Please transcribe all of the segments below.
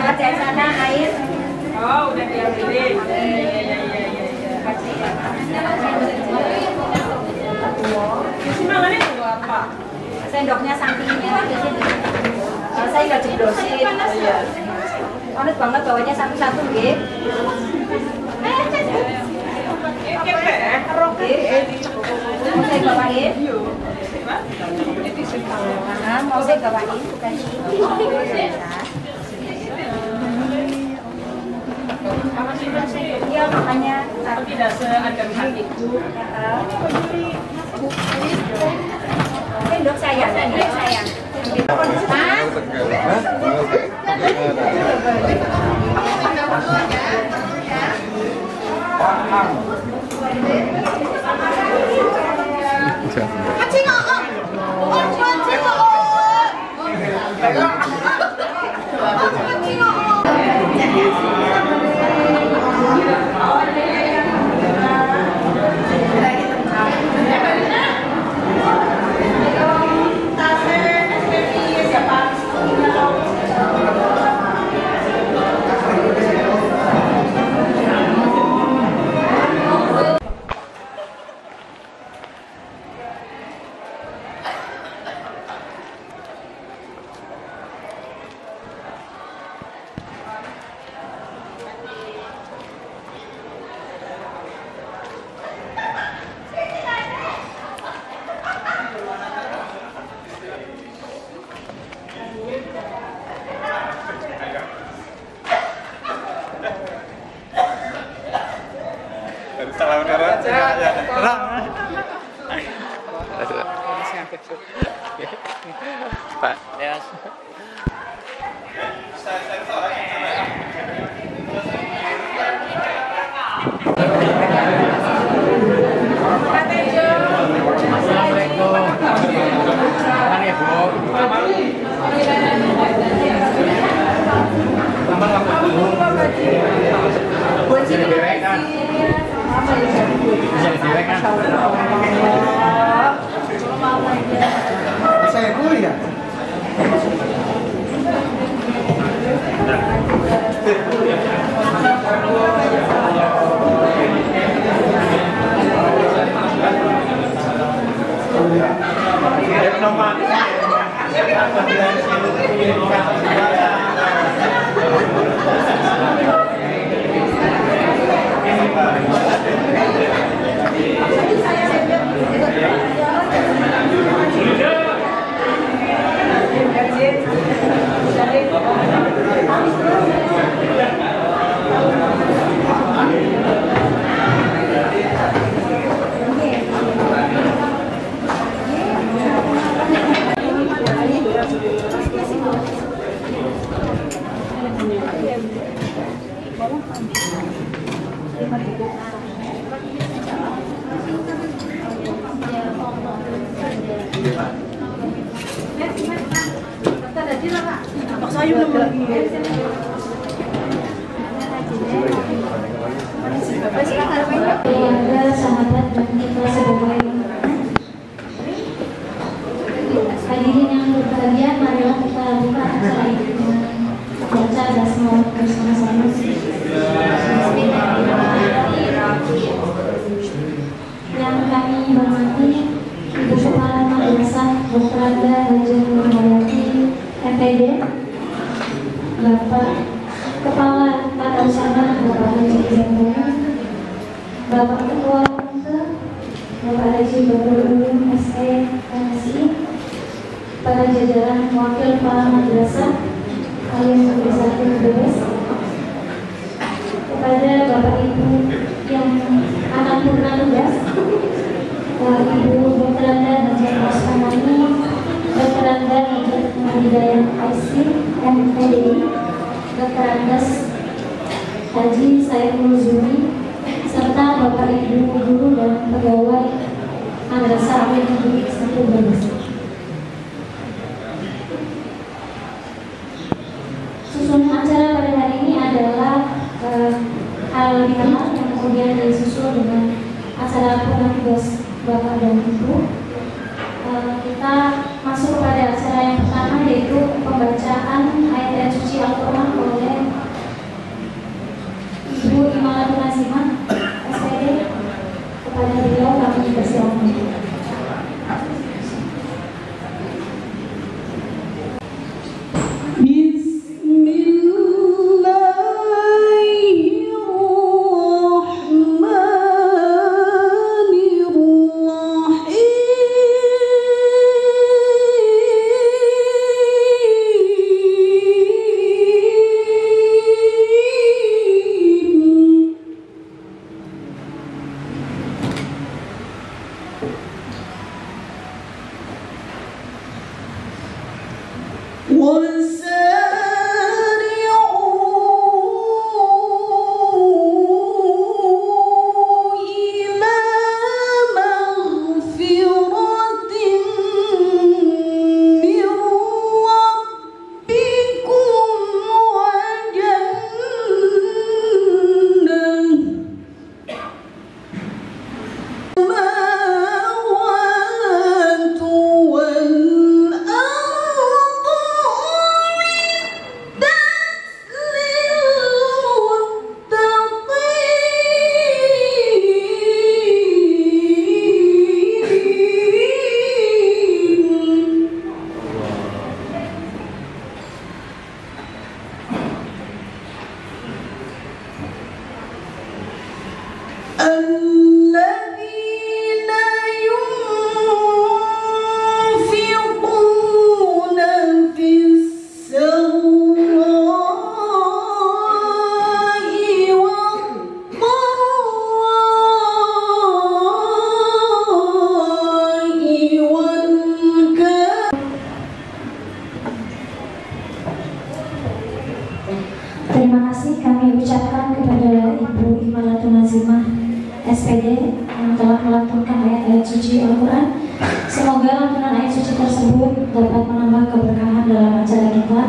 Bawa dari sana air. Oh, udah diambilin. Semangatnya itu apa? Sendoknya sampingnya di sini. Kalau saya nggak jeblosin. Panas banget bawanya satu-satu, gitu. Mau saya bawain? Mau saya bawain, bukan iya makanya tidak seagam hatiku. Sendok sayang, sendok sayang. Salam Pak. Yes. Saya kuliah. Keluarga, sahabat, dan kita sebagai hadirin yang berbahagia, marilah kita buka acara ini dengan baca basmalah bersama-sama. Yang kami hormati Ibu Kepala Madrasah Dr. Anda Hajah Nurhayati MPD, Bapak Kepala Tata Usaha Bapak Haji Zainal, Bapak Ketua Komite Bapak Haji Badrul SE MSI, para jajaran wakil kepala madrasah kalian organisasi bebas, kepada Bapak Ibu yang akan purna tugas, Ibu Dr. Anda Hajah Maskamani, Dr. Anda Hajah Hidayat IC MPDI, Dr. Andes Haji Saiful Zuri, serta Bapak Ibu guru dan pegawai Madrasah Amin Negeri 1 Brebes. Susunan acara pada hari ini adalah hal bihalal yang kemudian disusul dengan acara purna tugas Bapak dan Ibu. Kita masuk kepada acara yang pertama, yaitu pembacaan ayat suci suci Al-Quran oleh Ibu Imalatun Nazimah SPD. Kepada beliau kami persilakan. Terima kasih kami ucapkan kepada Ibu Imalatun Nazimah SPD yang telah melantunkan ayat-ayat suci Al-Quran. Semoga lantunan ayat suci tersebut dapat menambah keberkahan dalam acara kita.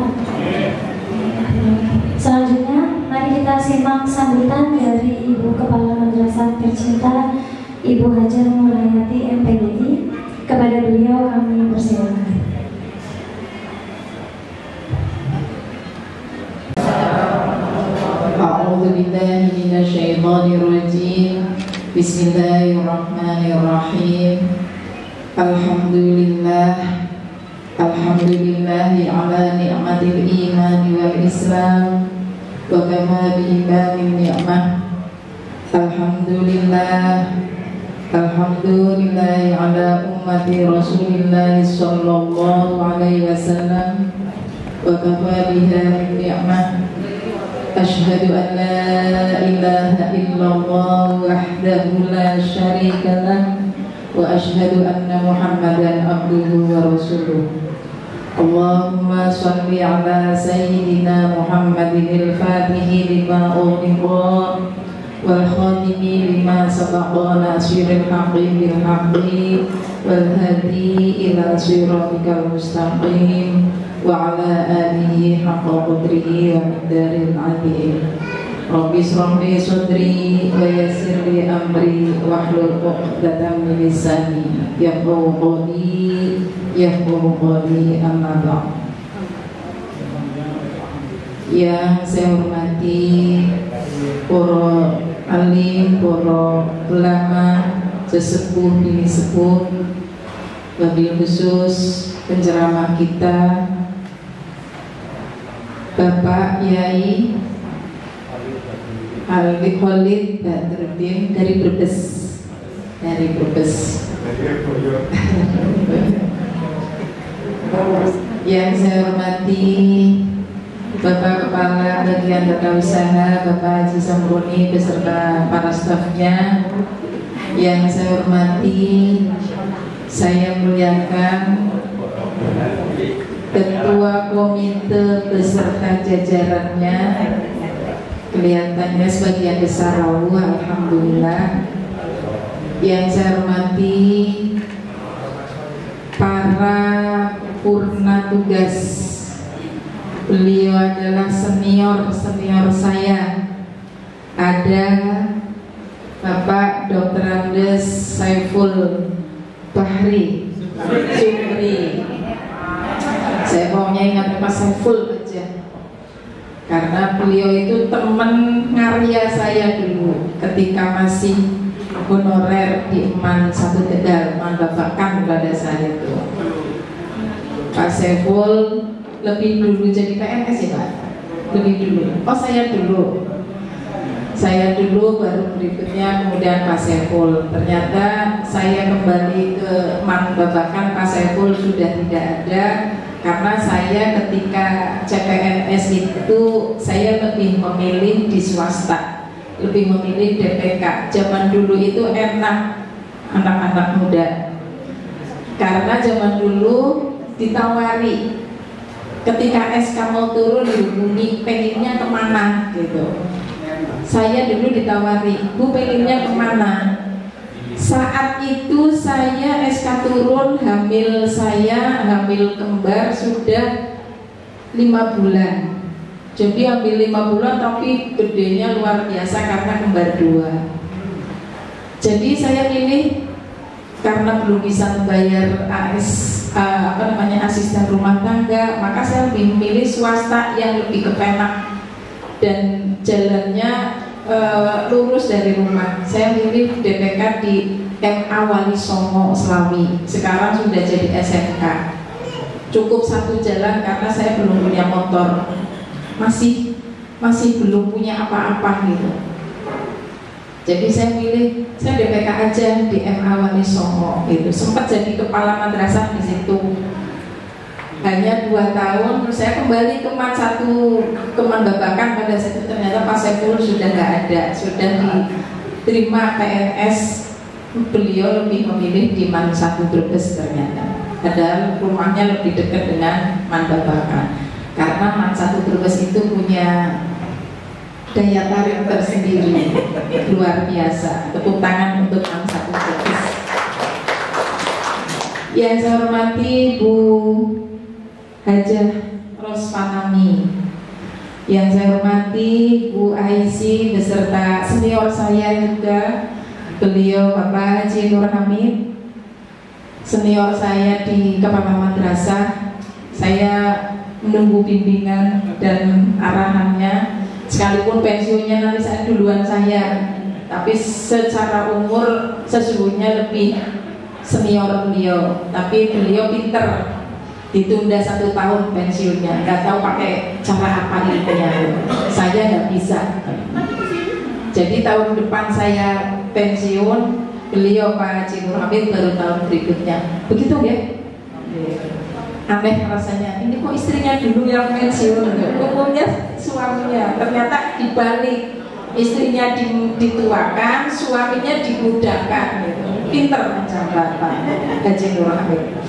Selanjutnya, mari kita simak sambutan dari Ibu Kepala Madrasah tercinta Ibu Hajar Nurhayati MPDI. Kepada beliau kami persilakan. A'udzubillahi minasyaitonirrajim. Bismillahirrahmanirrahim. Alhamdulillahi ala ni'matil imani wal islam wa kama bi imanin ni'mah. Alhamdulillahi ala ummati Rasulillah sallallahu alaihi wasallam wa kafa biha min ni'mah. Asyhadu an la ilaha illallah wahdahu la syarika lah wa asyhadu anna Muhammadan abduhu wa rasuluh. Allahumma shalli ala sayyidina Muhammadin al-fatihi lima ughliqa wal khatimi lima sabaqa nasiril haqqi bil haqqi wal hadi ila siratikal mustaqim wa ala alihi haqqa qadrihi wa miqdaril azim. Rabbi shrah li sadri wa yassir li amri wahlul 'uqdatam min lisani yafqahu qawli amma ba'd. Yang saya hormati para alim, para ulama, sesepuh bini sepuh, wabil khusus penceramah kita Bapak Yai Ali Khalid Badruddin dari Brebes. Yang saya hormati Bapak Kepala Bagian Tata Usaha Bapak Haji Samruni beserta para stafnya. Yang saya hormati, saya muliakan Ketua Komite beserta jajarannya, kelihatannya sebagian besar rawuh, alhamdulillah. Yang saya hormati para purna tugas, beliau adalah senior saya. Ada Bapak Dr. Andes Saiful Bahri Supri. Saya maunya ingat Mas Saiful aja. karena beliau itu teman ngarya saya dulu ketika masih honorer di Eman Satu Tegal, Eman Babakan pada saya itu. Pak Saiful lebih dulu jadi PNS ya Pak? Lebih dulu. Oh saya dulu. Saya dulu baru berikutnya kemudian Pak Saiful. Ternyata saya kembali ke Eman Babakan, Pak Saiful sudah tidak ada. Karena saya ketika CPNS itu saya lebih memilih di swasta, lebih memilih DPK. Zaman dulu itu enak anak-anak muda, karena zaman dulu ditawari ketika SK mau turun dihubungi pengennya kemana gitu. Saya dulu ditawari, Bu pengennya kemana? Saat itu saya SK turun, hamil kembar sudah 5 bulan. Jadi hamil 5 bulan tapi gedenya luar biasa karena kembar 2. Jadi saya pilih karena belum bisa membayar asisten rumah tangga, maka saya lebih memilih swasta yang lebih kepenak dan jalannya lurus dari rumah. Saya milih DPK di MA Wali Songo Slawi. Sekarang sudah jadi SMK. Cukup 1 jalan karena saya belum punya motor. Masih belum punya apa-apa gitu. Jadi saya DPK aja di MA Wali Songo gitu. Sempat jadi kepala madrasah di situ. Hanya 2 tahun, saya kembali ke Eman Babakan. Pada saat itu ternyata Pak Saiful sudah nggak ada, sudah diterima PNS. Beliau lebih memilih di Eman 1 Brebes ternyata. Padahal rumahnya lebih dekat dengan Eman Babakan. Karena Eman 1 Brebes itu punya daya tarik tersendiri, luar biasa. Tepuk tangan untuk Eman 1 Brebes. Yang saya hormati Bu Hajah Rosfanami, yang saya hormati Bu Aisy beserta senior saya juga, beliau Bapak Haji Nur Hamid, senior saya di Kepala Madrasah. Saya menunggu bimbingan dan arahannya, sekalipun pensiunnya nanti saya duluan saya, tapi secara umur sesungguhnya lebih senior beliau, tapi beliau pinter. Ditunda 1 tahun pensiunnya, nggak tahu pakai cara apa ilmunya. Saya nggak bisa. Jadi tahun depan saya pensiun, beliau Pak Haji Nur Hamid baru tahun berikutnya. Begitu ya? Aneh rasanya. Ini kok istrinya dulu yang pensiun? Umumnya suaminya. Ternyata dibalik, istrinya dituakan, suaminya dimudahkan. Gitu. Pinter macam Bapak Haji Nur Hamid.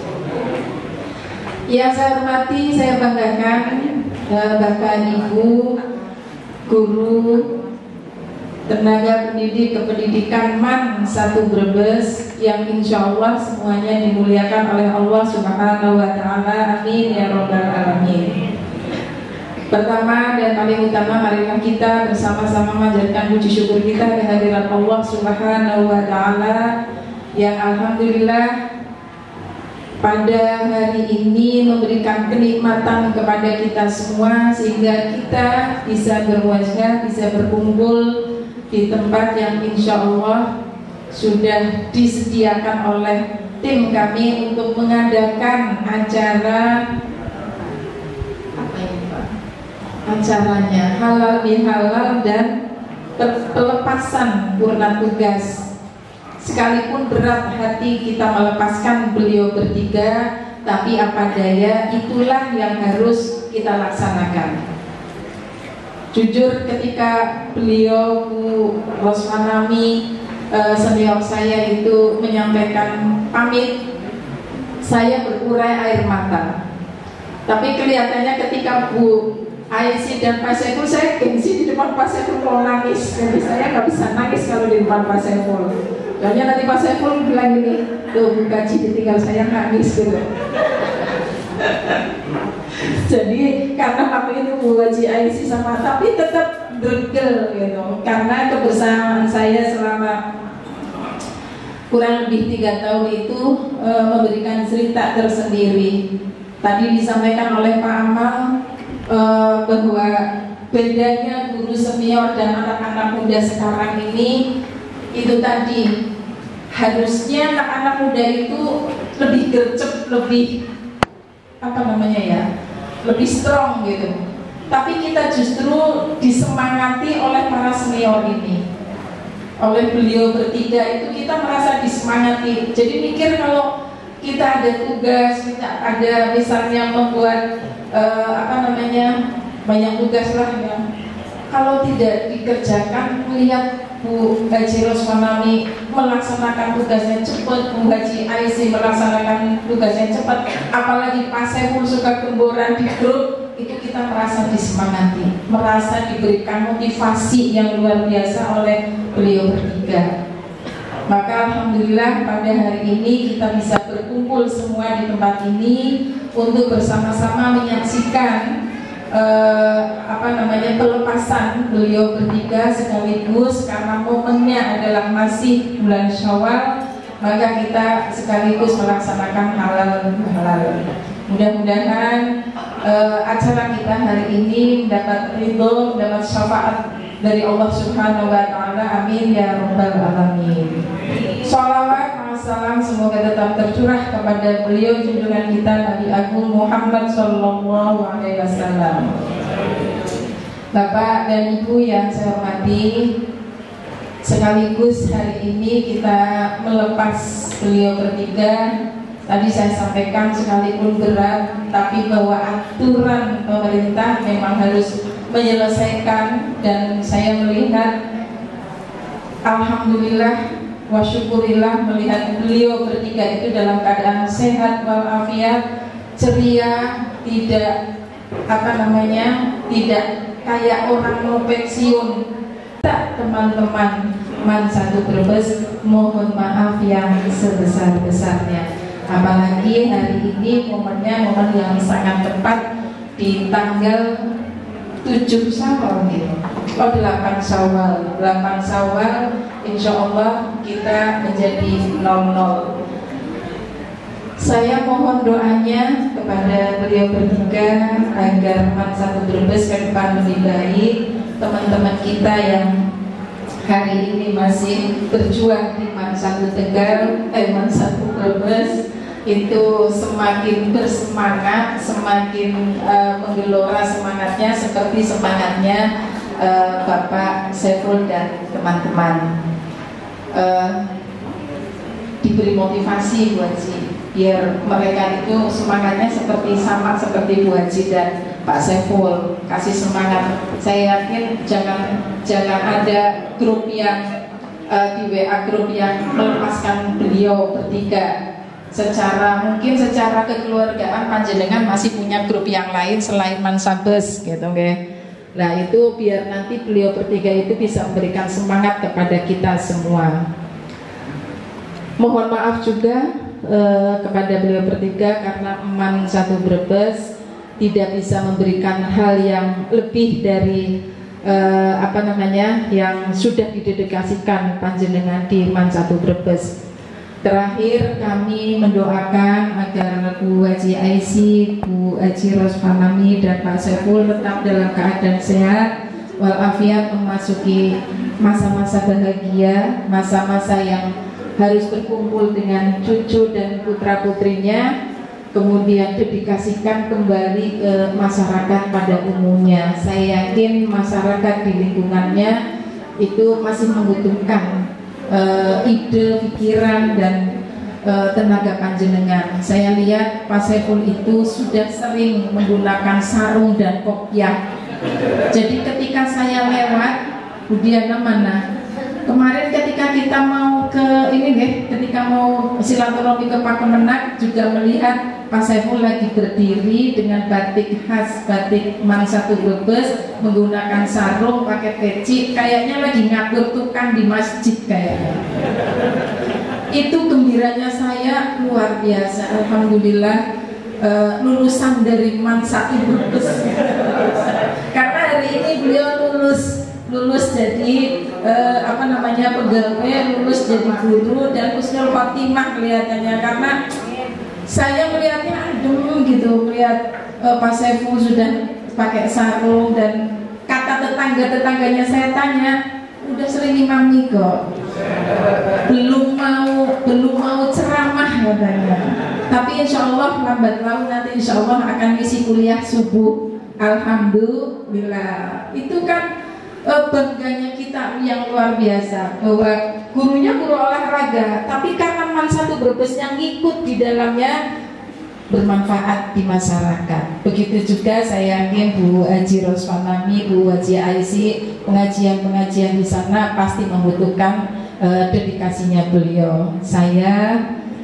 Yang saya hormati, saya banggakan Bapak Ibu guru tenaga pendidik kependidikan MAN 1 Brebes yang insya Allah semuanya dimuliakan oleh Allah Subhanahu wa Ta'ala. Amin ya Rabbal Alamin. Pertama dan paling utama, marilah kita bersama-sama menjadikan puji syukur kita kehadiran Allah Subhanahu wa Ta'ala yang alhamdulillah pada hari ini memberikan kenikmatan kepada kita semua sehingga kita bisa berwajah, bisa berkumpul di tempat yang insya Allah sudah disediakan oleh tim kami untuk mengadakan acara apa ini Pak? Acaranya halal bihalal dan pelepasan purna tugas. Sekalipun berat hati kita melepaskan beliau bertiga, tapi apa daya, itulah yang harus kita laksanakan. Jujur ketika beliau Bu Rosfanami senior saya itu menyampaikan pamit, saya berurai air mata. Tapi kelihatannya ketika Bu Aisy dan Pak Saiful, saya gengsi di depan Pak Saiful kalau nangis. Jadi saya nggak bisa nangis kalau di depan Pak Saiful. Soalnya nanti Pak Saiful bilang gini, tuh Bu Kaji ditinggal saya nangis gitu. Jadi karena waktu itu Bu Haji Aisy sama, tapi tetap gregel gitu. Karena kebersamaan saya selama kurang lebih 3 tahun itu memberikan cerita tersendiri. Tadi disampaikan oleh Pak Amal bahwa bedanya guru senior dan anak-anak muda sekarang ini itu tadi, harusnya anak-anak muda itu lebih gercep, lebih lebih strong gitu. Tapi kita justru disemangati oleh para senior ini, oleh beliau bertiga itu kita merasa disemangati. Jadi mikir kalau kita ada tugas, kita ada misalnya membuat banyak tugas lah ya, kalau tidak dikerjakan, melihat Bu Haji Rosmanami melaksanakan tugasnya cepat, Bu Haji Aisy melaksanakan tugasnya cepat, apalagi Pak Saiful suka gemboran di grup, itu kita merasa disemangati, merasa diberikan motivasi yang luar biasa oleh beliau bertiga. Maka alhamdulillah pada hari ini kita bisa berkumpul semua di tempat ini untuk bersama-sama menyaksikan pelepasan beliau bertiga, sekaligus karena momennya adalah masih bulan Syawal, maka kita sekaligus melaksanakan halal. Mudah-mudahan acara kita hari ini mendapat ridho, mendapat syafaat dari Allah Subhanahu wa Ta'ala. Amin ya Rabbal Alamin. Shalawat salam semoga tetap tercurah kepada beliau junjungan kita Nabi Agung Muhammad Sallallahu Alaihi Wasallam. Bapak dan Ibu yang saya hormati, sekaligus hari ini kita melepas beliau bertiga. Tadi saya sampaikan sekalipun berat, tapi bahwa aturan pemerintah memang harus menyelesaikan, dan saya melihat alhamdulillah wa syukurillah melihat beliau bertiga itu dalam keadaan sehat walafiat, ceria, tidak tidak kayak orang mau pensiun. Teman-teman Man 1 Brebes, mohon maaf yang sebesar-besarnya. Apalagi hari ini momennya momen yang sangat tepat di tanggal 7 Syawal gitu. 8 Syawal insya Allah kita menjadi 00. Saya mohon doanya kepada beliau bertiga agar Man 1 Brebes ke depan lebih baik. Teman-teman kita yang hari ini masih berjuang di Man 1 Tegal, Man 1 Brebes itu semakin bersemangat, semakin menggelora semangatnya seperti semangatnya Bapak Saiful dan teman-teman. Diberi motivasi Bu Haji, biar mereka itu semangatnya sama seperti Bu Haji dan Pak Saiful, kasih semangat. Saya yakin jangan ada grup yang di WA grup yang melepaskan beliau bertiga. Mungkin secara kekeluargaan panjenengan masih punya grup yang lain selain Mansabes gitu okay? Nah itu biar nanti beliau bertiga itu bisa memberikan semangat kepada kita semua. Mohon maaf juga kepada beliau bertiga karena Man 1 Brebes tidak bisa memberikan hal yang lebih dari yang sudah didedikasikan panjenengan di Man 1 Brebes. Terakhir kami mendoakan agar Bu Haji Aisy, Bu Haji Rosmanami dan Pak Saiful tetap dalam keadaan sehat walafiat, memasuki masa-masa bahagia, masa-masa yang harus berkumpul dengan cucu dan putra-putrinya, kemudian dedikasikan kembali ke masyarakat pada umumnya. Saya yakin masyarakat di lingkungannya itu masih membutuhkan ide, pikiran, dan tenaga panjenengan. Saya lihat Pak Saiful itu sudah sering menggunakan sarung dan kopiah. Jadi ketika saya lewat, Budiana mana? Kemarin ketika kita mau ketika mau silaturahmi ke Pak Kemenak juga melihat Pak Saiful lagi berdiri dengan batik khas, batik Man 1 Brebes, menggunakan sarung, pakai peci, kayaknya lagi ngatur tukang di masjid kayaknya. Itu gembiranya saya luar biasa. Alhamdulillah lulusan dari Man 1 Brebes. Karena hari ini beliau lulus jadi pegawai, lulus jadi guru, dan husnul khotimah kelihatannya. Karena saya melihatnya adem gitu, melihat Pak Saiful sudah pakai sarung dan cut kata tetangga-tetangganya saya tanya, udah sering imami kok, belum mau ceramah katanya. Tapi insya Allah lambat laun nanti insya Allah akan isi kuliah subuh. Alhamdulillah. Itu kan bangganya kita yang luar biasa, bahwa gurunya guru olahraga, tapi karena Mansatu Brebes yang ikut di dalamnya bermanfaat di masyarakat. Begitu juga saya yakin Bu Haji Roswanami, Bu Haji Aisy, pengajian-pengajian di sana pasti membutuhkan dedikasinya beliau. Saya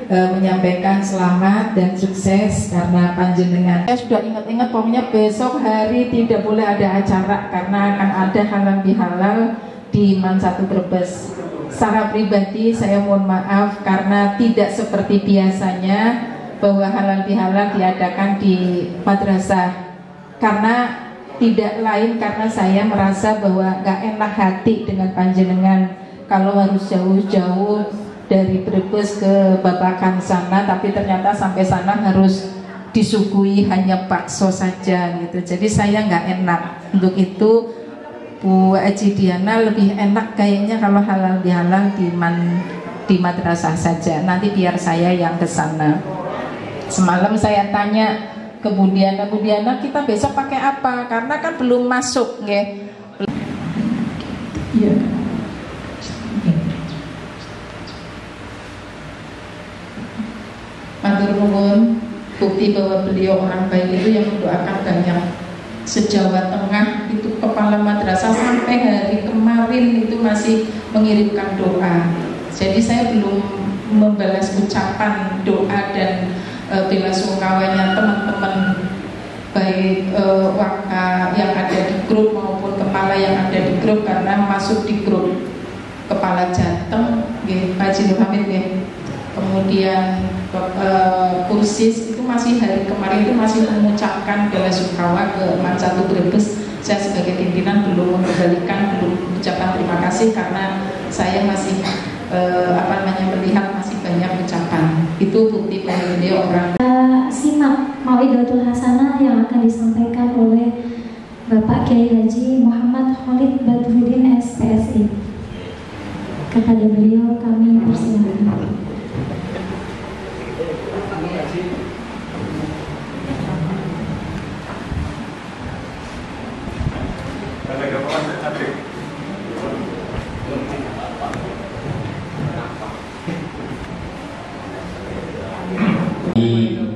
menyampaikan selamat dan sukses karena panjenengan. Saya sudah ingat-ingat pokoknya besok hari tidak boleh ada acara karena akan ada halal bihalal di Mansatu Brebes. Secara pribadi saya mohon maaf karena tidak seperti biasanya bahwa halal bihalal diadakan di madrasah, karena tidak lain karena saya merasa bahwa gak enak hati dengan panjenengan kalau harus jauh-jauh dari Brebes ke Babakan sana, tapi ternyata sampai sana harus disuguhi hanya bakso saja gitu. Jadi saya nggak enak. Untuk itu Bu Haji Diana lebih enak kayaknya kalau halal bihalal di madrasah saja. Nanti biar saya yang ke sana. Semalam saya tanya ke Bu Diana, kita besok pakai apa? Karena kan belum masuk, nggih. Iya. Matur nuwun, bukti bahwa beliau orang baik itu yang mendoakan banyak. Se-Jawa Tengah itu kepala madrasah sampai hari kemarin itu masih mengirimkan doa. Jadi saya belum membalas ucapan doa dan bela sungkawanya teman-teman baik waka yang ada di grup maupun kepala yang ada di grup, karena masuk di grup kepala Jateng, Pak Haji Nur Hamid, kemudian kursis itu masih hari kemarin itu masih mengucapkan bela sungkawa ke Mansatu Brebes. Saya sebagai pimpinan belum mengembalikan, belum ucapan terima kasih karena saya masih melihat masih banyak ucapan. Itu bukti bahwa beliau orang. Simak Mau'idatul Hasanah yang akan disampaikan oleh Bapak Kiai Haji Muhammad Khalid Badruddin SPSI. Kepada beliau kami persilakan.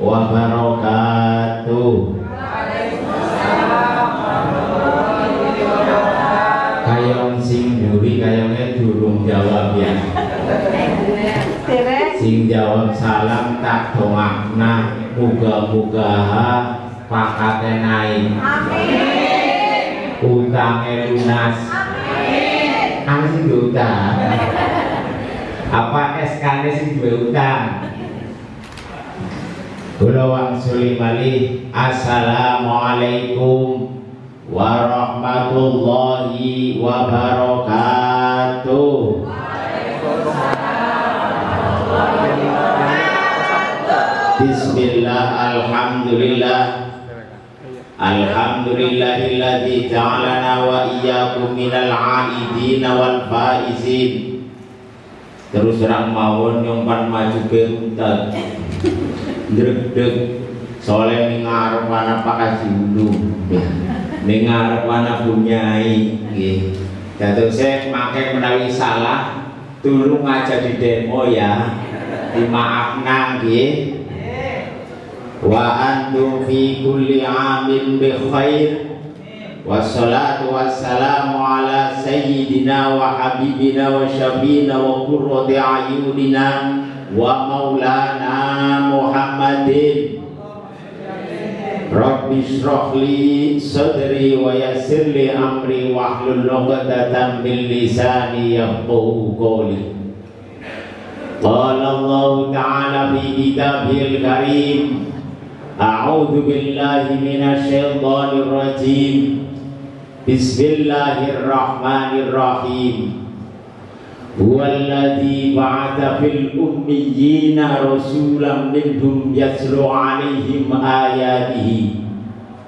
Wabarakatuh. Kayong sing duri kayongnya durung jawab ya. Sing jawab salam tak dongakna, muga-mugaha pakate naik. Amin. Utange lunas. Amin. Anu sing utang. Apa SK-ne sing duwe utang? Kula wangsuli malih. Assalamualaikum warahmatullahi wabarakatuh. Bismillah, alhamdulillah. Alhamdulillahilladzi ja'alana wa iyyakum minal 'aidin wal faizin. Terus terang mawon nyompan maju bentar. Dreg-dreg soleh ningarep ana Pak Haji Ulu, ningarep ana Bunyai nggih. Dados saya makai menawi salah tulung aja di demo ya, dimaafna nggih. Wa antum fi kulli amin bi khair. Wassalatu wassalamu ala sayyidina wa habibina wa syafiina wa qurrati ayunina wa maulana Muhammadin. Rabbi shrah li sadri wa yassir li amri wahlul 'uqdatam min lisani yafqahu qawli. Qala Allah ta'ala fi kitabihil karim, a'udzu billahi minasy syaithanir rajim. Bismillahirrahmanirrahim. Huwallazi ba'atha fil ummiyina rasulan minhum yatlu 'alaihim ayatihi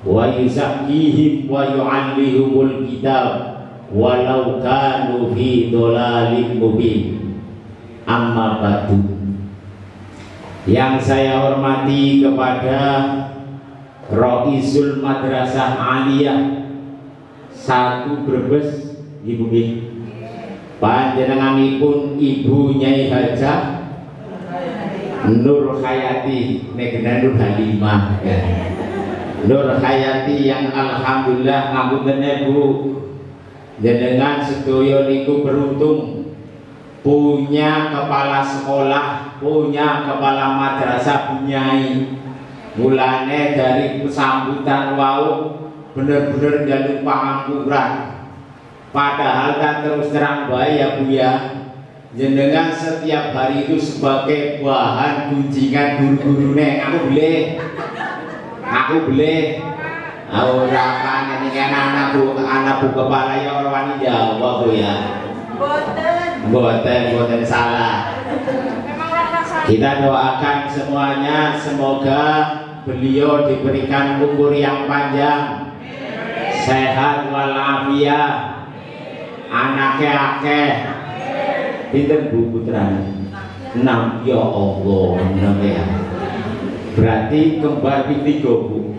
wa yuzakkihim wa yu'allimul kitab walau kanu fi dhalalim mubin. Amma ba'du. Yang saya hormati kepada Raisul Madrasah Aliyah 1 Brebes, Ibu nggih. Panjenenganipun Ibu Nyai Hajah Nur Hayati, negara Nur Halimah ya. Nur Hayati yang alhamdulillah ngapunten Bu, jenengan sedaya niku beruntung punya kepala sekolah, punya kepala madrasah Nyai. Mulane dari sambutan wau bener-bener njaluk pangampuran. Padahal kan terus terang bae ya Bu ya, jenengan setiap hari itu sebagai bahan gunjingan guru-gurune. Aku boleh ora kan ini anakku kepala ya ora wani jawab Bu ya. Boten salah. Kita doakan semuanya semoga beliau diberikan umur yang panjang, sehat walafiat, anaknya akeh. Pinten Bu putrane? 6. Ya Allah, 6 ya. Berarti kembar ping 3 Bu.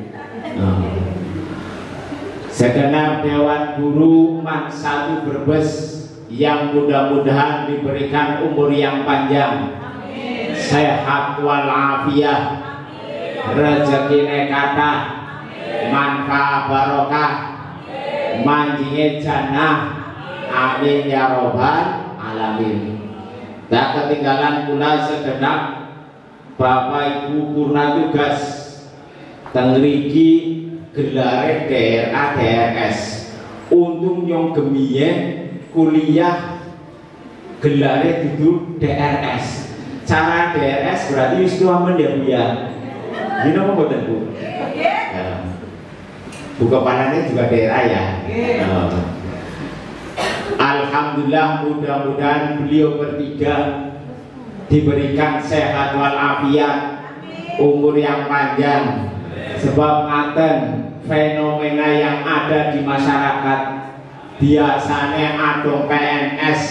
Segenap Dewan Guru Man 1 Brebes yang mudah-mudahan diberikan umur yang panjang, sehat walafiat, rezekine kathah, manfaat barokah, manjinge jannah. Amin ya robbal alamin. Tak ketinggalan pula segenap Bapak Ibu purna tugas teng mriki gelare DRA DRS. Untung yang gemiye kuliah gelare dudu DRS. Cara DRS berarti wis tuamen ya Bu ya. Gini apa mboten Bu? Buka panannya juga daerah ya. Alhamdulillah, mudah-mudahan beliau bertiga diberikan sehat walafiat, umur yang panjang. Sebab ngaten fenomena yang ada di masyarakat, biasanya adong PNS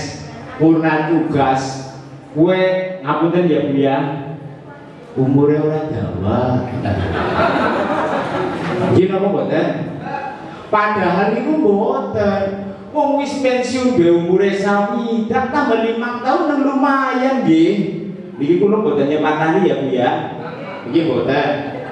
purna tugas, kue ngapunten ya Bu ya, umurnya orang Jawa. Gini apa mboten? Padahal itu mboten. Wong wis pensiun be umure sami, tambah 5 tahun nang lumayan nggih. Niki kula mboten nyepatani ya Bu ya. Nggih mboten.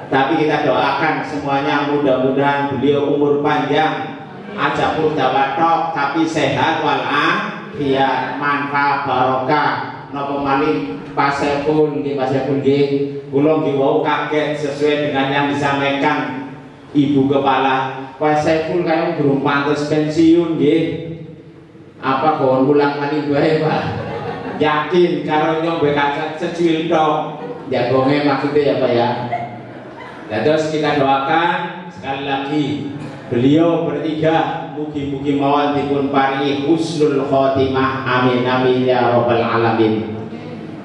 Tapi kita doakan semuanya mudah-mudahan beliau umur panjang, aja pun dawatok tapi sehat walafiat, manfaat barokah. Napa malih Pak Saiful nggih, Pak Saiful nggih. Kula nggih wau kaget sesuai dengan yang disampaikan Ibu Kepala. Pak Saiful kaya durung pantes pensiun nggih. Apa kon ulang malih bae Pak? Yakin karo nyombe kacat secuil tok. Jagonge maksudnya ya Pak ya. Dan terus kita doakan sekali lagi beliau bertiga mugi-mugi mawon dipun paringi husnul khotimah. Amin amin ya rabbal alamin.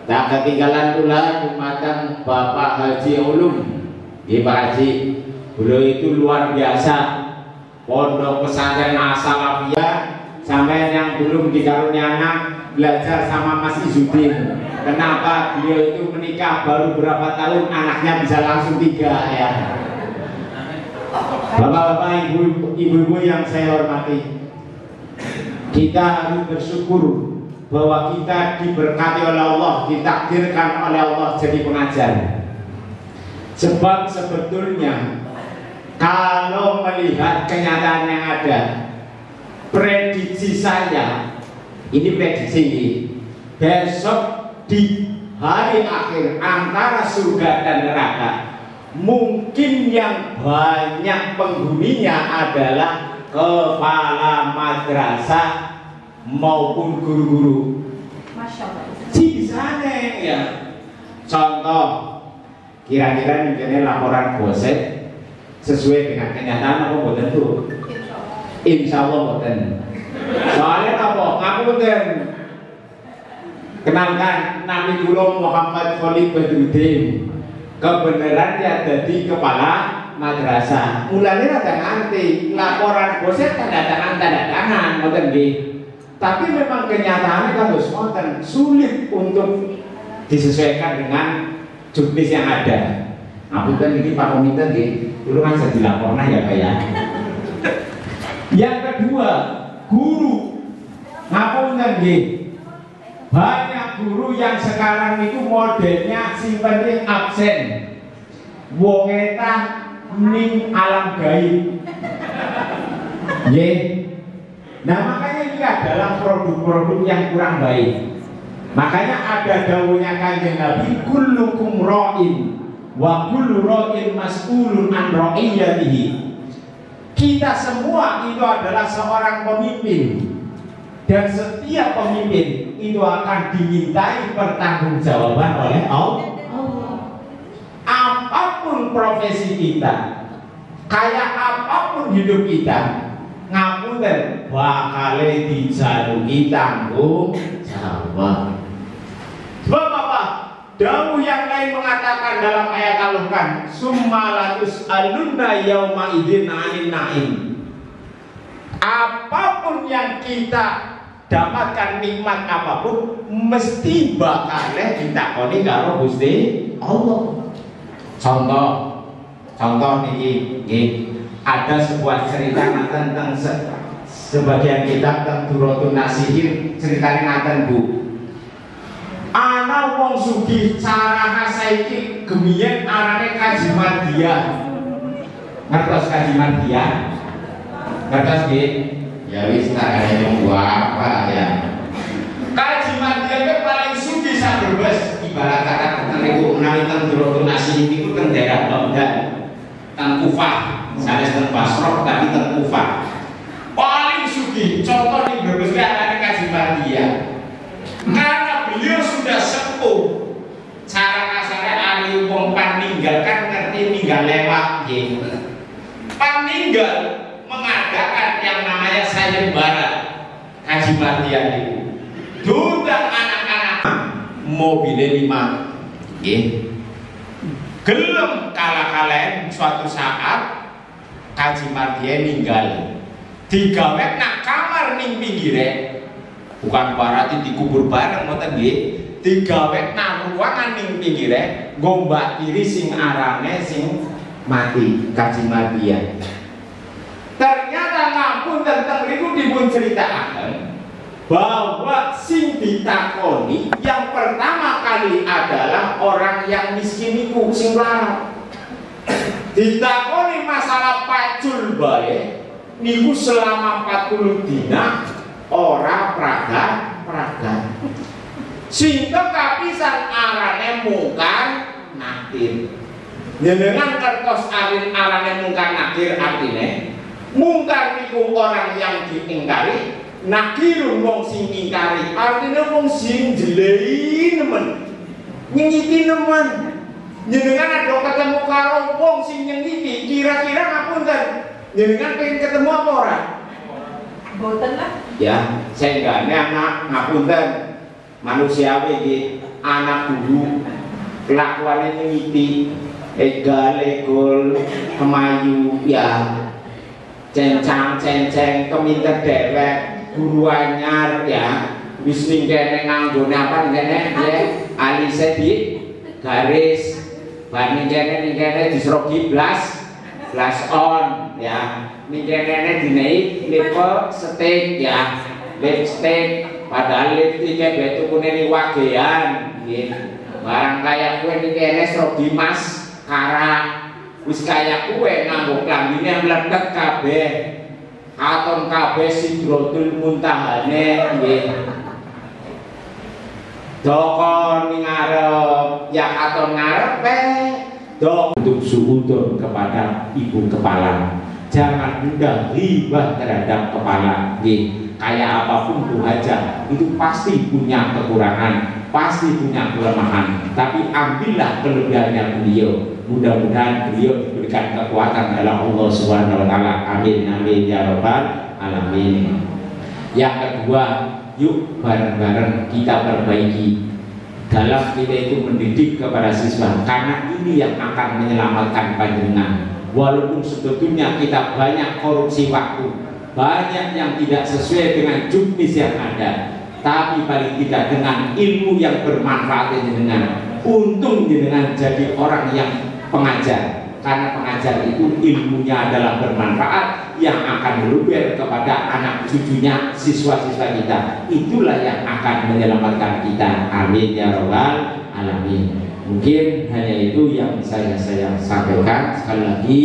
Tak ketinggalan pula dumateng Bapak Haji Ulum. Nggih Pak Haji, beliau itu luar biasa. Pondok pesantren As-Salafiyah, sampai yang belum dikaruniai anak belajar sama Mas Izzuddin. Kenapa beliau itu menikah baru berapa tahun anaknya bisa langsung 3 ya. Bapak-bapak, ibu-ibu yang saya hormati, kita harus bersyukur bahwa kita diberkati oleh Allah, ditakdirkan oleh Allah jadi pengajar. Sebab sebetulnya kalau melihat kenyataan yang ada, prediksi saya, ini prediksi ini, besok di hari akhir antara surga dan neraka, mungkin yang banyak penghuninya adalah kepala madrasah maupun guru-guru. Masya Allah. Di sana ya. Contoh, kira-kira misalnya laporan gosip sesuai dengan kenyataan apa boten tuh? Insya Allah boten. Soalnya apa? Ngapunten. Kenalkan, Nabi kula Muhammad Khalid Badruddin. Kebenaran ya jadi kepala madrasah. Mulane rada nganti laporan bosnya tanda tangan ngoten nggih. Tapi memang kenyataannya kados ngoten sulit untuk disesuaikan dengan juknis yang ada. Apunten iki Pak Komite nggih, dulu kan saya dilaporna ya Pak ya. Yang kedua, guru. Ngapunten nggih. Banyak guru yang sekarang itu modelnya sing penting absen. Wong eta ning alam gaib. Nggih. Nah, makanya ini adalah produk-produk yang kurang baik. Makanya ada dawuhnya Kanjeng Nabi, kullukum ra'in wa kullu ra'in mas'ulun an ra'iyatihi. Kita semua itu adalah seorang pemimpin, dan setiap pemimpin itu akan dimintai pertanggungjawaban oleh Allah. Apapun profesi kita, kayak apapun hidup kita, ngapunten bakal dijaluki tanggung jawab. Sebab apa? Dawuh yang lain mengatakan dalam ayat Al-Qur'an, summalatus alunna yauma idzin 'anil na'im. Apapun yang kita dapatkan nikmat apapun mesti bakal ditakoni karo Gusti Allah. Contoh niki nggih. Ada sebuah cerita tentang sebagian kitab tentang Duratun Nasihin, ceritanya ngaten Bu. Ana wong sugih cara saiki gemiyen arane Kaji Madiyah. Ngertos Kaji Madiyah? Ngertos nggih? Ya wis tak kaya apa ya. Kaji Madiyah itu paling sugih sak Brebes, ibarat kata niku menawi teng Duratun Nasihin niku teng daerah Baghdad, teng Kufah. Sanes teng Basra tapi teng Kufah. Paling sugih contoh ning Brebes ki arane Kaji Madiyah. Karena beliau sudah sepuh, cara kasarnya ahli wong paninggalkan ngerti ninggal lewat nggih. Paninggal mengadakan yang namanya sayembara Kaji Madiyah itu. Diundang anak-anak mobilnya 5 nggih. Gelem kalah-kalahan suatu saat Kaji Madiyah ninggal. Digawe nak kamar ning pinggire. Bukan berarti dikubur bareng ngoten nggih. Digawe nang ruangan ning pinggire, gombak kiri sing arane sing mati Kaji Madiyah. Ternyata ngampun tentang niku dipun critakaken bahwa sing ditakoni yang pertama kali adalah orang yang miskin iku sing larang. Ditakoni masalah pacul bae niku selama 40 dina ora praga. Sing kapisan arane mungkar nakir. Jenengan kertos alin arane mungkar nakir artine mungkar niku orang yang diingkari, nakir wong sing ingkari artine wong sing jelei nemen. Nyengiti nemen. Jenengan ada ketemu karo wong sing nyengiti, kira-kira ngapunten jenengan pengen ketemu apa ora? Boten lah. Ya, senggane anak ngapunten manusiawi iki anak dulu kelakuane nyengiti, egal kemayu ya. Cencang keminter dewek guru anyar ya. Wis ning kene nganggone apa kene ya alise di garis ban ning kene disrogi blas on ya. Ning kene dinai lipo steak ya. Lipstick padahal lipstiknya betu kuning wagean nggih. Barang kaya kowe ning kene srogi mas kara wis kaya kowe nganggo klambine mlethek kabeh. Aton kabeh Sidratul Muntahane nggih. Doko ning ngarep, ya aton ngarepe dok untuk suudon kepada ibu kepala. Jangan mudah ghibah terhadap kepala nggih. Kayak apapun Bu Haja itu pasti punya kekurangan, pasti punya kelemahan, tapi ambillah kelebihannya beliau. Mudah-mudahan beliau diberikan kekuatan oleh Allah Subhanahu wa taala. Amin amin ya rabbal alamin. Yang kedua, yuk bareng-bareng kita perbaiki dalam kita itu mendidik kepada siswa, karena ini yang akan menyelamatkan panjenengan. walaupun sebetulnya kita banyak korupsi waktu, banyak yang tidak sesuai dengan juknis yang ada, tapi paling tidak dengan ilmu yang bermanfaat dengan untung dengan jadi orang yang pengajar, karena pengajar itu ilmunya adalah bermanfaat yang akan meluber kepada anak cucunya, siswa-siswa kita. Itulah yang akan menyelamatkan kita. Amin ya rabbal alamin. Mungkin hanya itu yang saya sampaikan. Sekali lagi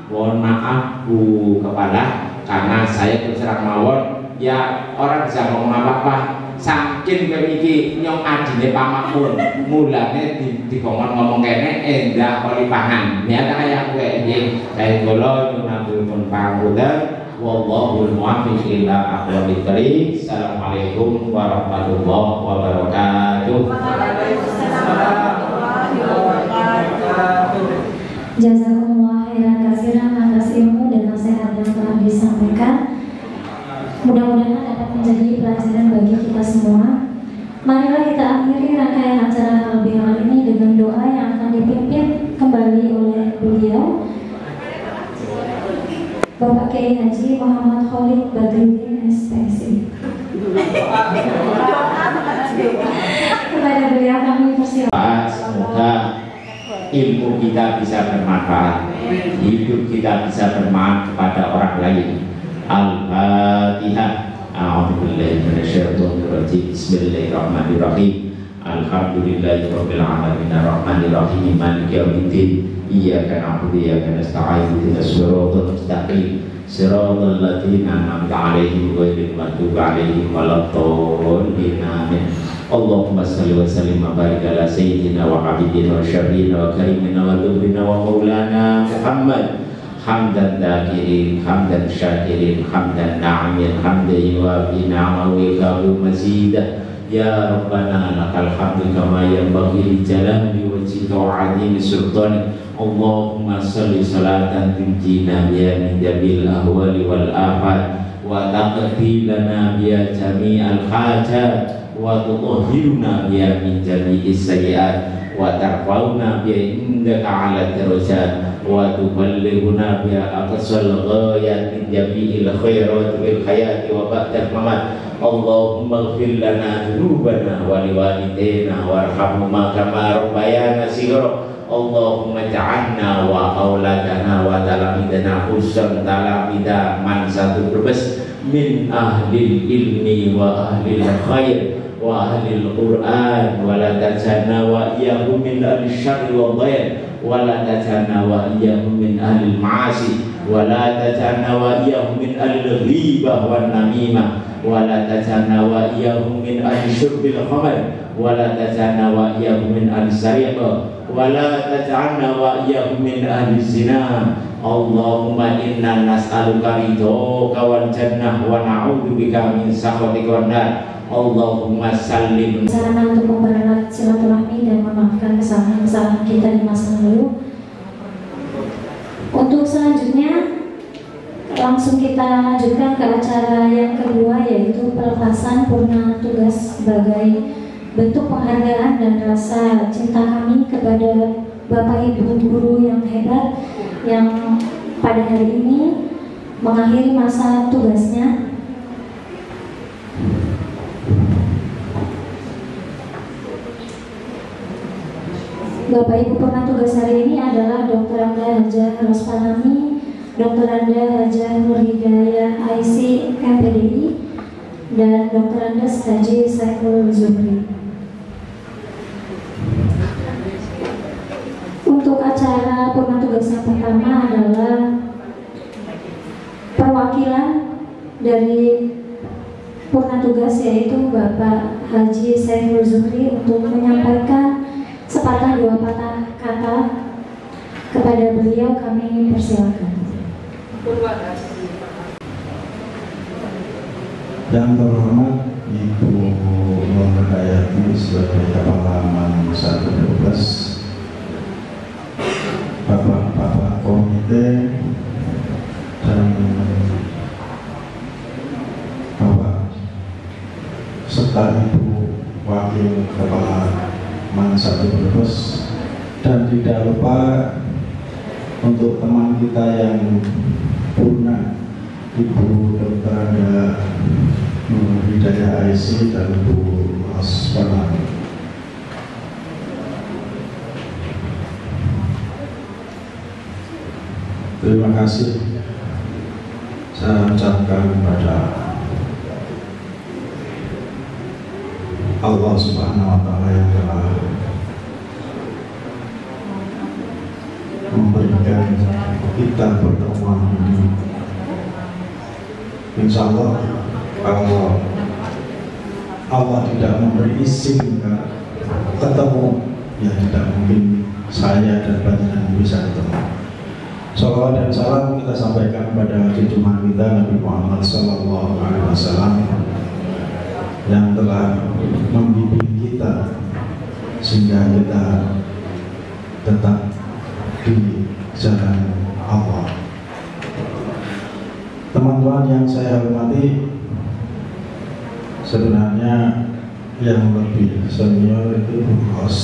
mohon maaf Bu Kepala, karena saya terus terang mawon ya orang bisa ngomong apa-apa saking memiliki nyong adine pamakmur mulane ngomong kene endah kolipahan niat kaya kowe nggih saya kula nyuwun pangapunten wallahul muwaffiq ila aqwamit thoriq. Assalamualaikum warahmatullahi wabarakatuh. Jazakumullah khairan katsiran atas ilmu dan nasihat yang telah disampaikan. Mudah-mudahan dapat menjadi pelajaran bagi kita semua. Marilah kita akhiri rangkaian acara halal ini dengan doa yang akan dipimpin kembali oleh beliau Bapak Kiai Haji Muhammad Khalid Badruddin SPSI. Kepada beliau kami persilakan. Semoga ilmu kita bisa bermanfaat, hidup kita bisa bermanfaat kepada orang lain. Al-Fatihah. A'udzubillahi minasyaitonir rajim. Bismillahirrahmanirrahim. Alhamdulillahirabbil alamin arrahmanir rahim maliki yaumiddin. Iyyaka na'budu wa iyyaka nasta'in ihdinas siratal mustaqim siratal ladzina an'amta 'alaihim ghairil maghdubi 'alaihim waladdallin. Amin. Allahumma shalli wa sallim wa barik ala sayyidina wa habibina wa syafiina wa karimina wa dhukrina wa maulana Muhammad. Hamdan dakirin, hamdan syakirin, hamdan na'imin, hamdan yuwafi na'amahu wa yakabu mazidah. Ya Rabbana lakal hamdu kama yanbaghi li jalali wajhika wa 'azimi sultanik. Allahumma shalli salatan tunjina biha min jami'il ahwali wal afat wa taqdi lana biha jami'al hajat wa tutahhiruna biha min jami'is sayyi'at wa tarfa'una biha indaka 'ala darajat wa tuballighuna biha aqsal ghayat min jami'il khairat fil hayati wa ba'dal mamat. Allahumma ighfir lana dzunubana wa liwalidayna warhamhuma kama rabbayana shighra. Allahumma ja'alna wa auladana wa talamidana khususan talamida man satu berbes min ahlil ilmi wa ahlil khair wa ahlil Qur'an wa la tajana wa iyahum min ahli syarri wa dhayr wa la tajana wa iyahum min ahli ma'asi wa la tajana wa iyahum min ahli ghibah wa namimah wa la tajana wa iyahum min ahli syurbil khamar wa la tajana wa iyahum min ahli sariqah wa la tajana wa iyahum min ahli zina. Allahumma inna nas'aluka ridhoka wal jannah wa na'udzubika min sakhatika wan nar. Allahumma sallim. Sarana untuk mempererat silaturahmi dan memaafkan kesalahan-kesalahan kita di masa lalu. Untuk selanjutnya langsung kita lanjutkan ke acara yang kedua, yaitu pelepasan purna tugas sebagai bentuk penghargaan dan rasa cinta kami kepada Bapak Ibu guru yang hebat yang pada hari ini mengakhiri masa tugasnya. Bapak Ibu pernah tugas hari ini adalah Dr. Anda Hajah Rospanami, Dr. Anda Hajah Nurhidayah IC MPDI, dan Dr. Anda Haji Saiful Zuhri. Untuk acara purna tugas yang pertama adalah perwakilan dari purna tugas, yaitu Bapak Haji Saiful Zuhri, untuk menyampaikan sepatah dua patah kata. Kepada beliau kami persilakan. Yang terhormat Ibu Nur Hayati sebagai Kepala Mansa 12, Bapak-bapak komite dan Bapak serta Ibu Wakil Kepala Mansa 12, dan tidak lupa untuk teman kita yang purna, Ibu Dr. Anda Hidayah Aisy dan Bu Asfana. Terima kasih saya ucapkan kepada Allah Subhanahu wa Ta'ala yang telah memberikan kita pertemuan ini. Insya Allah kalau Allah tidak memberi izin ketemu, ya tidak mungkin saya dan panjenengan bisa ketemu. Salawat dan salam kita sampaikan kepada junjungan kita Nabi Muhammad SAW yang telah membimbing kita sehingga kita tetap di jalan Allah. Teman-teman yang saya hormati, sebenarnya yang lebih senior itu bos,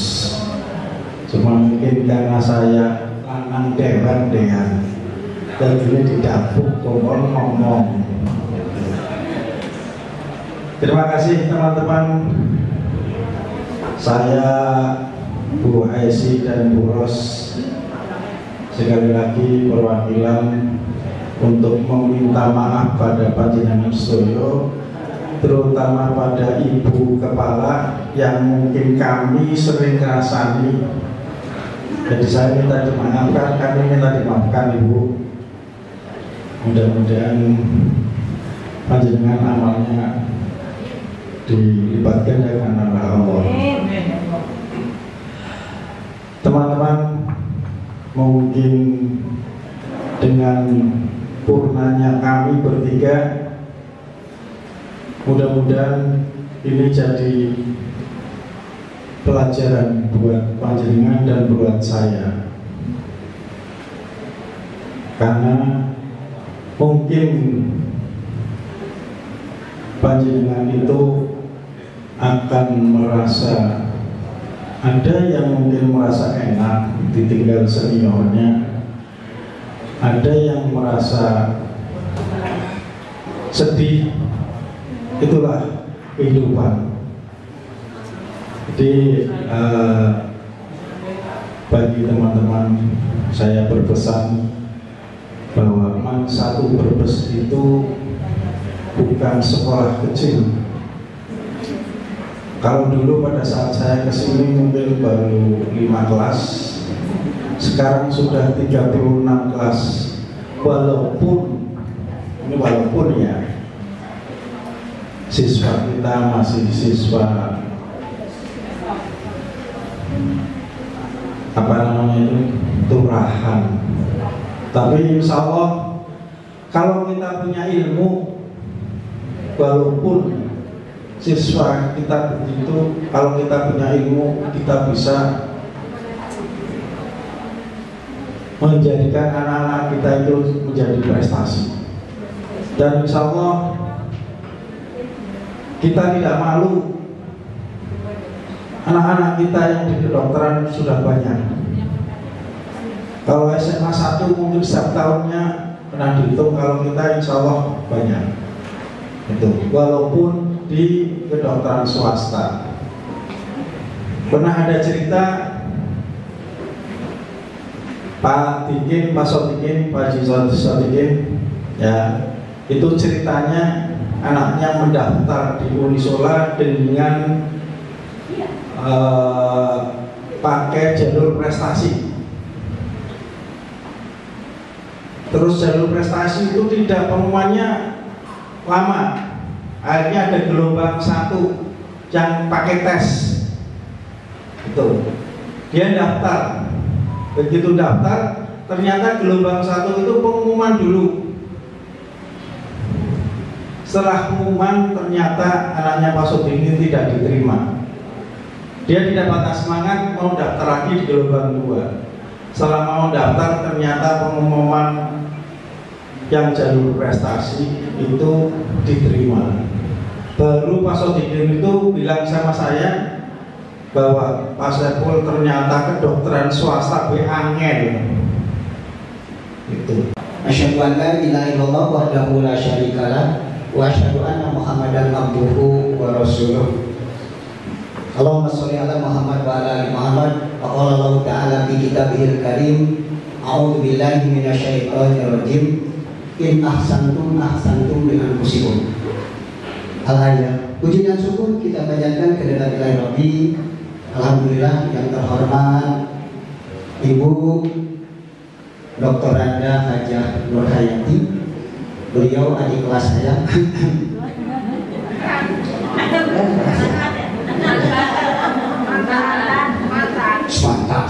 cuma mungkin karena saya lanang dewan dengan tentunya didapuk ngomong. Terima kasih teman-teman. Saya Bu Aisy dan Bu Ros sekali lagi perwakilan untuk meminta maaf pada panjenengan sedaya, terutama pada Ibu Kepala yang mungkin kami sering ngrasani. Jadi saya minta dimaafkan, kami minta dimaafkan Ibu. Mudah-mudahan panjenengan amalnya dilibatkan dengan nama Allah. Teman-teman, mungkin dengan purnanya kami bertiga, mudah-mudahan ini jadi pelajaran buat panjenengan dan buat saya, karena mungkin panjenengan itu akan merasa, ada yang mungkin merasa enak ditinggal seniornya, ada yang merasa sedih. Itulah kehidupan. Jadi bagi teman-teman saya berpesan bahwa satu Brebes itu bukan sekolah kecil. Kalau dulu pada saat saya kesini mungkin baru 5 kelas, sekarang sudah 36 kelas. Walaupun ya siswa kita masih siswa turahan, tapi insya Allah kalau kita punya ilmu, walaupun siswa kita begitu, kalau kita punya ilmu, kita bisa menjadikan anak-anak kita itu menjadi prestasi. Dan insya Allah kita tidak malu. Anak-anak kita yang di kedokteran sudah banyak. Kalau SMA 1 mungkin setiap tahunnya pernah dihitung, kalau kita insya Allah banyak. Itu walaupun di kedokteran swasta. Pernah ada cerita Pak Tikin, Pak Sotikin, Pak Sotikin, ya, itu ceritanya anaknya mendaftar di Unisola dengan pakai jalur prestasi. Terus jalur prestasi itu tidak pengumumannya lama. Akhirnya ada gelombang 1 yang pakai tes. Itu. Dia daftar. Begitu daftar, ternyata gelombang 1 itu pengumuman dulu. Setelah pengumuman ternyata anaknya Pak Sodini tidak diterima. Dia tidak patah semangat, mau daftar lagi di gelombang 2. Setelah mau daftar ternyata pengumuman yang jalur prestasi itu diterima. Baru Pak Sodini itu bilang sama saya bahwa Pak Saiful ternyata kedokteran swasta be angel. Itu. Asyhadu an la ilaha illallah wahdahu la syarikalah wa asyhadu anna Muhammadan abduhu wa rasuluh. Allahumma sholli ala Muhammad wa ala ali Muhammad. Qala Allah Ta'ala fi kitabihil karim, a'udzu billahi minasyaitonir rajim. In ahsantum ahsantum li anfusikum. Al-ayat. Puji dan syukur kita panjatkan kehadirat Ilahi Rabbi. Alhamdulillah yang terhormat Ibu Dr. Randa Hajah Nur Hayati. Beliau adik kelas saya. Mantap.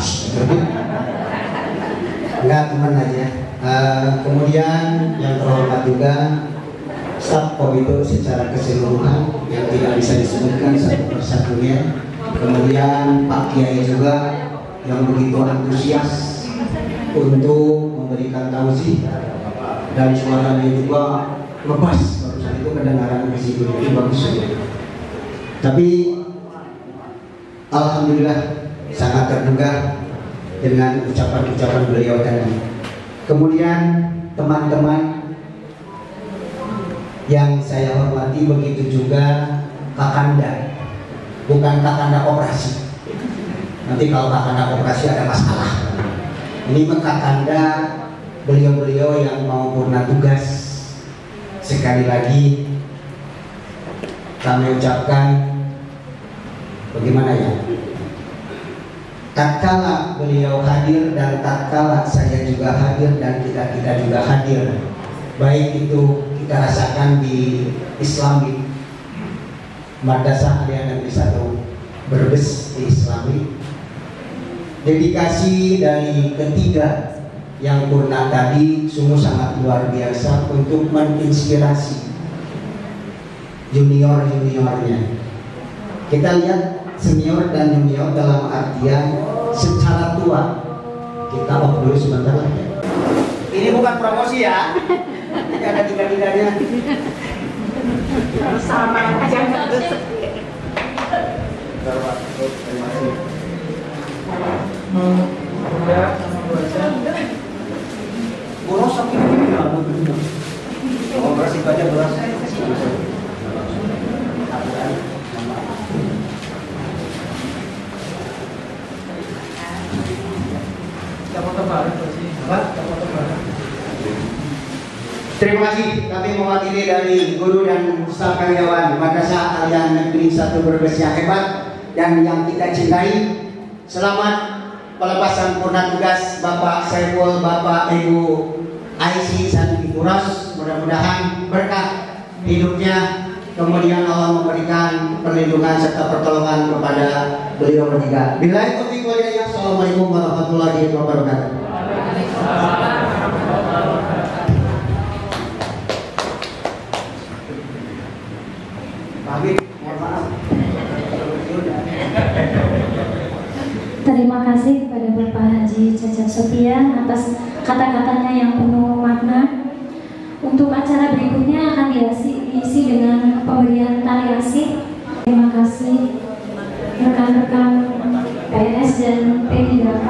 Enggak, teman aja. Kemudian yang terhormat juga staf komite secara keseluruhan yang tidak bisa disebutkan satu persatunya. Kemudian Pak Kiai juga yang begitu antusias untuk memberikan tausiah dan suaranya juga lepas, barusan itu kedengaran di situ, itu bagus. Tapi alhamdulillah sangat tergugah dengan ucapan-ucapan beliau tadi. Kemudian teman-teman yang saya hormati, begitu juga Kakanda, bukan Kakanda operasi. Nanti kalau Kakanda operasi ada masalah. Ini Kakanda beliau-beliau yang mau purna tugas. Sekali lagi kami ucapkan bagaimana ya? Tatkala beliau hadir dan tatkala saya juga hadir dan kita juga hadir, baik itu kita rasakan di Islami Madrasah Alia Negeri 1 Brebes di Islami, dedikasi dari ketiga yang purna tadi sungguh sangat luar biasa untuk menginspirasi junior-juniornya. Kita lihat senior dan junior dalam artian secara tua. Kita off dulu sebentar lagi. Ini bukan promosi ya. Ini ada tiga-tiganya. Sama aja. Boros sakit ini ya. Oh, beras itu aja beras. Terima kasih, kami mewakili dari guru dan staf karyawan Madrasah Alia Negeri 1 Brebes yang hebat dan yang kita cintai. Selamat pelepasan purna tugas Bapak Saiful, Bapak Ibu Aisy dan Ibu Ros. Mudah-mudahan berkah hidupnya, kemudian Allah memberikan perlindungan serta pertolongan kepada beliau bertiga. Billahi taufiq wal hidayah. Assalamualaikum warahmatullahi wabarakatuh. Terima kasih kepada Bapak Haji Cecep Sofian atas kata-katanya yang penuh makna. Untuk acara berikutnya akan diisi dengan pemberian tali asih. Terima kasih rekan-rekan PNS dan P3K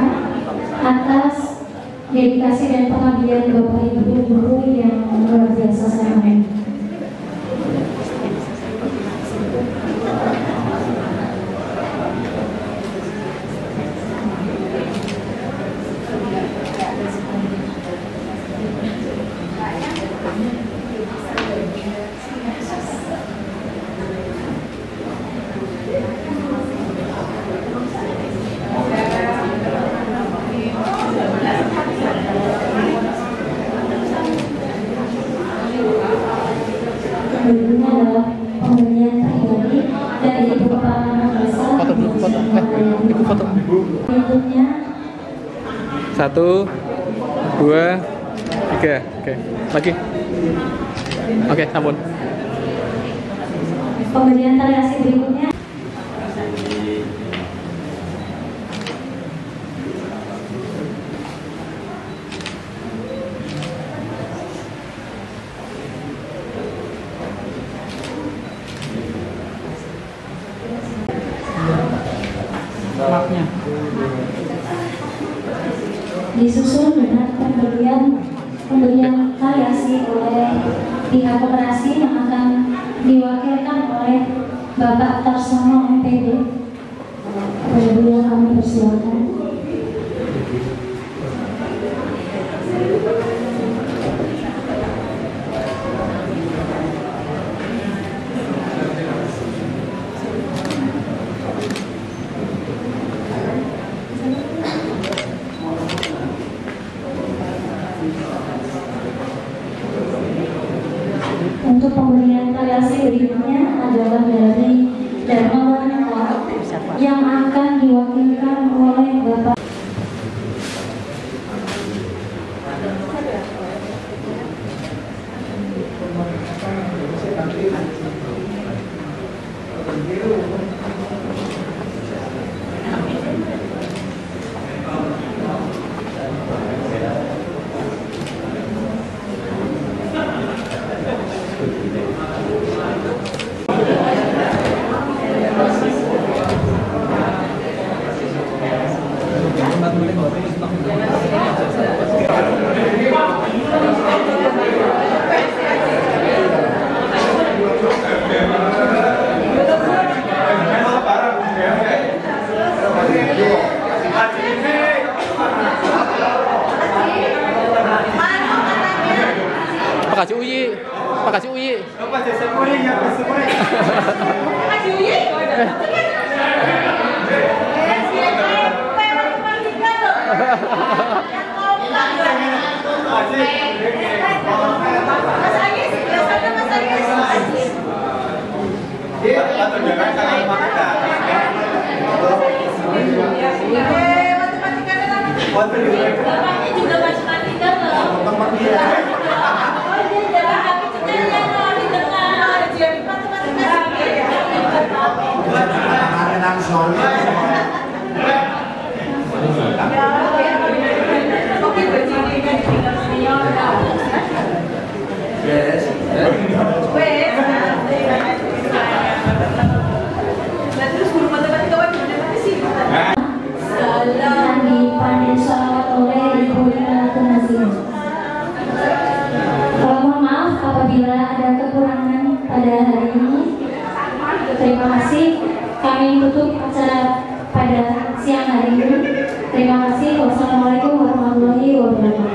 atas dedikasi dan pengabdian Bapak Ibu guru yang luar biasa sekali. Berikutnya adalah pemberian pribadi dari Ibu Kepala Madrasah. Foto. Berikutnya 1, 2, 3. Oke. Lagi. Oke, sampun. pemberian tali asih berikutnya. Disusul dengan pemberian pemberian variasi oleh pihak operasi yang akan diwakilkan oleh Bapak Tarsono MPD. Beliau kami persilakan. Untuk pemberian variasi berikutnya adalah dari Darmawan yang akan diwakilkan oleh Bapak. Makasih Uyi. Makasih Uyi. Bapaknya juga matematika loh. Mohon maaf apabila ada kekurangan pada hari ini. Terima kasih. Kami tutup acara pada siang hari ini. Terima kasih. Wassalamualaikum warahmatullahi wabarakatuh.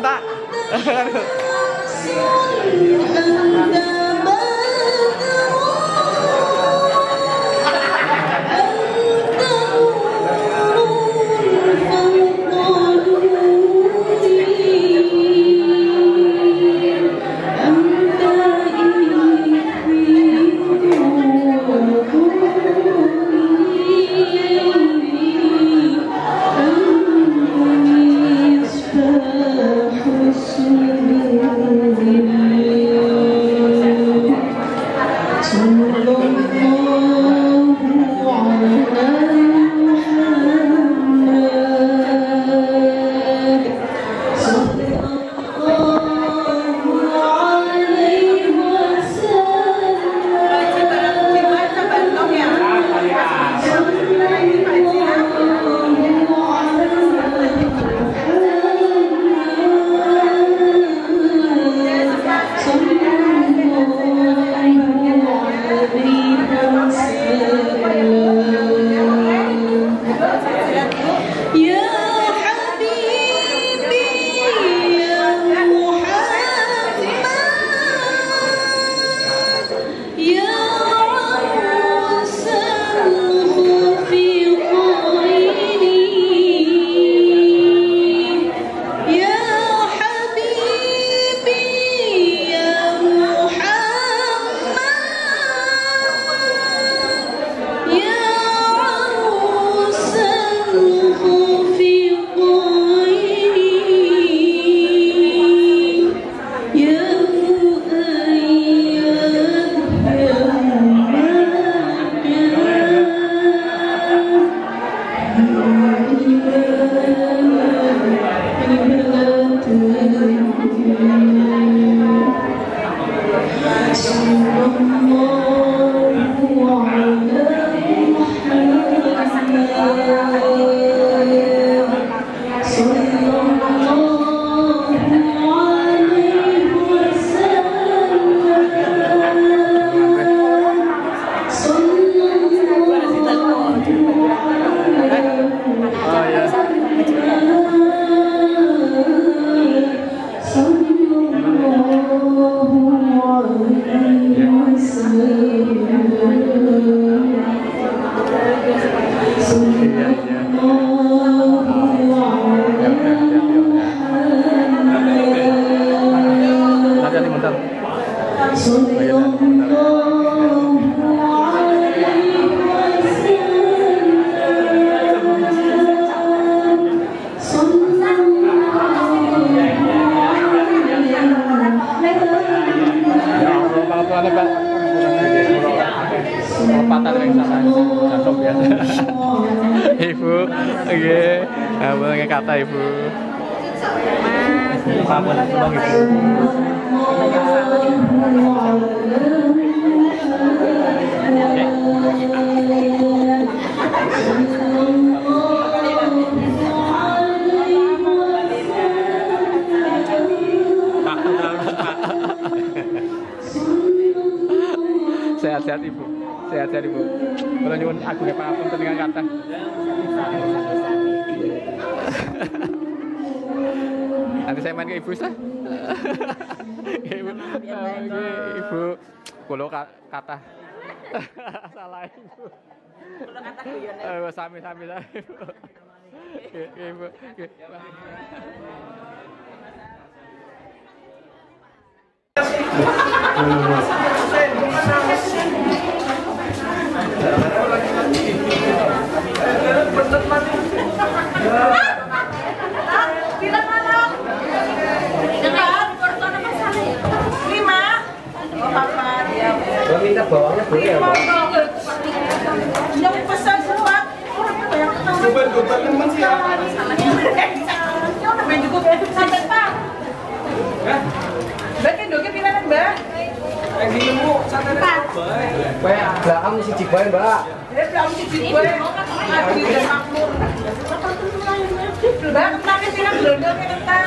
tak. Ibu, oke, boleh kata ibu. Apa tolong ibu. Sehat-sehat ibu, sehat-sehat ibu. Kalau nyuwun agungnya Pak Apun dengan kata. Nanti saya main ke ibu sah. Ibu, ibu, kalau kata salah ibu. Kalau kata guyon. Sami-sami lah ibu. Ibu. Minta bawangnya boleh ya, Pak? Yang pesan semua. Coba teman sih. Main cukup sampai Pak. Mbak kan doge pilanan, Mbak. Lagi nemu santai Pak. Kayak belakang si Ciboy, Mbak. Belakang si Ciboy. Aku udah makmur. Mbak, kemarin bilang belum kentang.